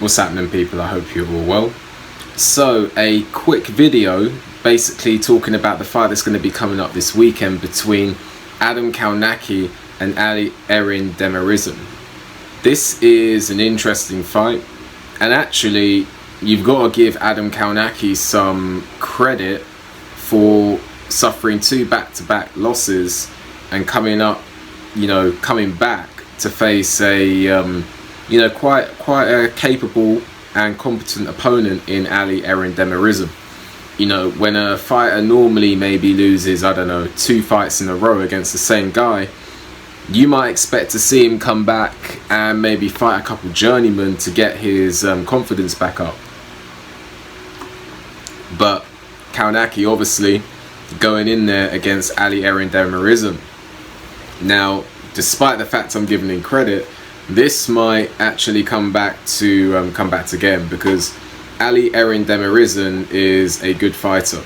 What's happening, people? I hope you're all well. So, a quick video basically talking about the fight that's going to be coming up this weekend between Adam Kownacki and Ali Eren Demirezen. This is an interesting fight, and actually you've got to give Adam Kownacki some credit for suffering 2 back-to-back losses and coming back to face a quite a capable and competent opponent in Ali Eren Demirezen. When a fighter normally maybe loses, 2 fights in a row against the same guy, you might expect to see him come back and maybe fight a couple journeymen to get his confidence back up. But Kownacki obviously going in there against Ali Eren Demirezen. Now, despite the fact I'm giving him credit, this might actually come back to again, because Ali Eren Demirezen is a good fighter.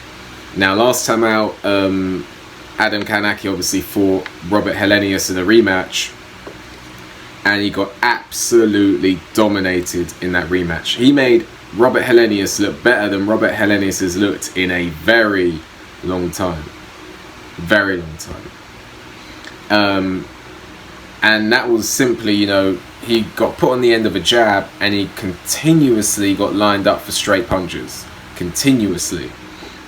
Now, last time out, Adam Kownacki obviously fought Robert Helenius in a rematch, and he got absolutely dominated in that rematch. He made Robert Helenius look better than Robert Helenius has looked in a very long time. Very long time. And that was simply, he got put on the end of a jab and he continuously got lined up for straight punches. Continuously.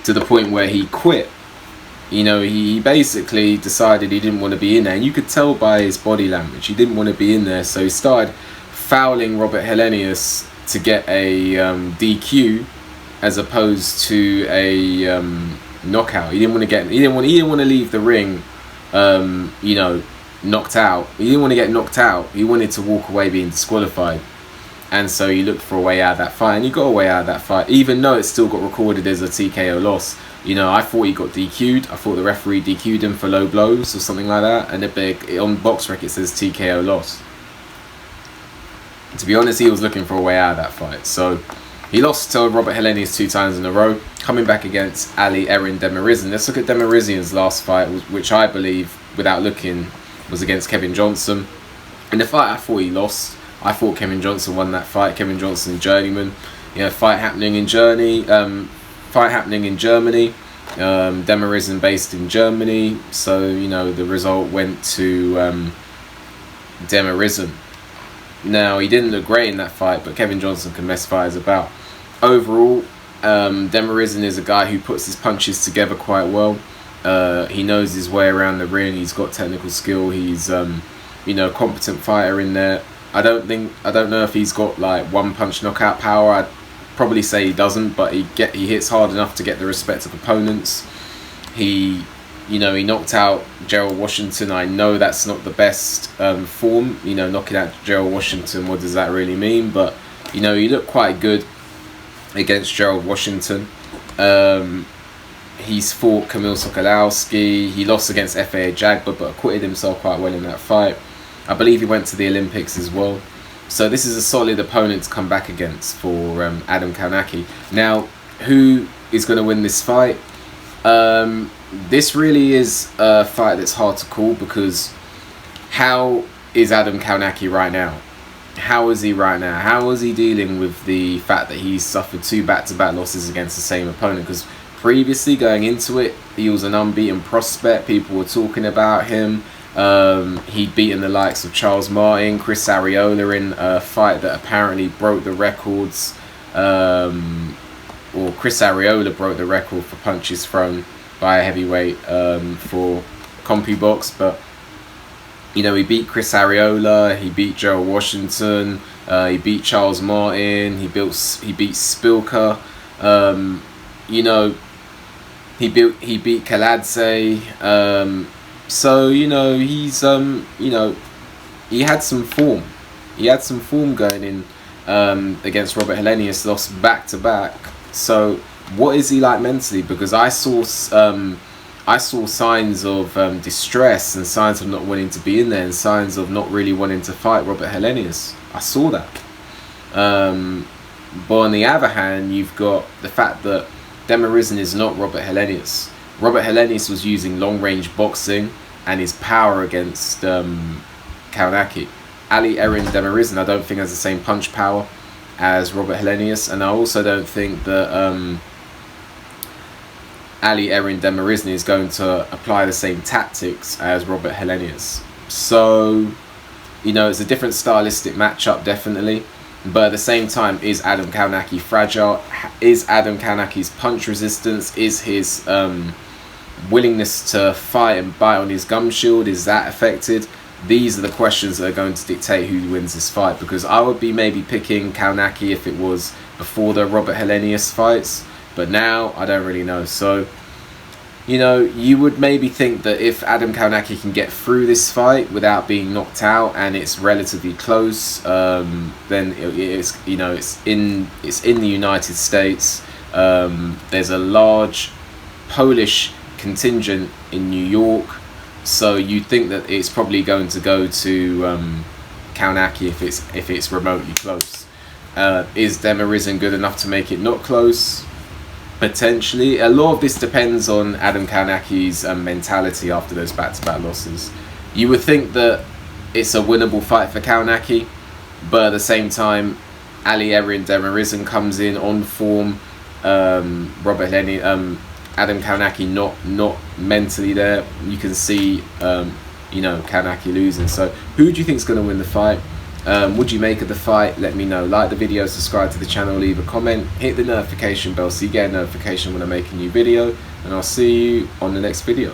To the point where he quit. He basically decided he didn't want to be in there. And you could tell by his body language, he didn't want to be in there. So he started fouling Robert Helenius to get a DQ as opposed to a knockout. He didn't want to leave the ring, knocked out. He didn't want to get knocked out. He wanted to walk away being disqualified, and so he looked for a way out of that fight, and he got a way out of that fight, even though it still got recorded as a TKO loss. I thought he got DQ'd. I thought the referee DQ'd him for low blows or something like that, and on BoxRec it says TKO loss. To be honest, he was looking for a way out of that fight. So he lost to Robert Helenius 2 times in a row, coming back against Ali Eren Demirezen. Let's look at Demirezen's last fight, which I believe, without looking, was against Kevin Johnson. In the fight I thought he lost. I thought Kevin Johnson won that fight. Kevin Johnson, journeyman. Fight happening in Germany. Demirezen based in Germany. So, the result went to Demirezen. Now, he didn't look great in that fight, but Kevin Johnson can mess fighters about. Overall, Demirezen is a guy who puts his punches together quite well. He knows his way around the ring. He's got technical skill. He's competent fighter in there. I don't know if he's got like one-punch knockout power. I'd probably say he doesn't, but he hits hard enough to get the respect of opponents. He knocked out Gerald Washington. I know that's not the best form. Knocking out Gerald Washington, what does that really mean? But he looked quite good against Gerald Washington. He's fought Kamil Sokolowski. He lost against FAA Jagba, but acquitted himself quite well in that fight. I believe he went to the Olympics as well. So this is a solid opponent to come back against for Adam Kownacki. Now, who is going to win this fight? This really is a fight that's hard to call, because how is Adam Kownacki right now? How is he right now? How is he dealing with the fact that he's suffered 2 back-to-back losses against the same opponent? Because previously, going into it, he was an unbeaten prospect. People were talking about him. He'd beaten the likes of Charles Martin, Chris Arreola in a fight that apparently broke the records. Or Chris Arreola broke the record for punches thrown by a heavyweight for CompuBox. But he beat Chris Arreola. He beat Gerald Washington. He beat Charles Martin. He beat Spilka. He beat Kaladze. So he's he had some form. He had some form going in against Robert Helenius, lost back to back. So what is he like mentally? Because I saw signs of distress and signs of not wanting to be in there, and signs of not really wanting to fight Robert Helenius. I saw that. But on the other hand, you've got the fact that Demirezen is not Robert Helenius. Robert Helenius was using long-range boxing and his power against Kownacki. Ali Eren Demirezen, I don't think has the same punch power. as Robert Helenius, and I also don't think that Ali Eren Demirezen is going to apply the same tactics as Robert Helenius. So, you know, it's a different stylistic matchup, definitely. But at the same time, is Adam Kownacki fragile? Is Adam Kownacki's punch resistance? Is his willingness to fight and bite on his gum shield, is that affected? These are the questions that are going to dictate who wins this fight, because I would be maybe picking Kownacki if it was before the Robert Helenius fights, but now I don't really know. So, you know, you would maybe think that if Adam Kownacki can get through this fight without being knocked out and it's relatively close, then it's, you know, it's in the United States. There's a large Polish contingent in New York, so you'd think that it's probably going to go to Kownacki if it's remotely close. Is Demirezen good enough to make it not close? Potentially. A lot of this depends on Adam Kownacki's mentality after those back-to-back losses. You would think that it's a winnable fight for Kownacki, but at the same time, Ali Eren Demirezen comes in on form. Robert Helenius, Adam Kownacki not mentally there. You can see, you know, Kownacki losing. So, who do you think is going to win the fight? Would you make of the fight? Let me know. Like the video, subscribe to the channel, leave a comment, hit the notification bell so you get a notification when I make a new video, and I'll see you on the next video.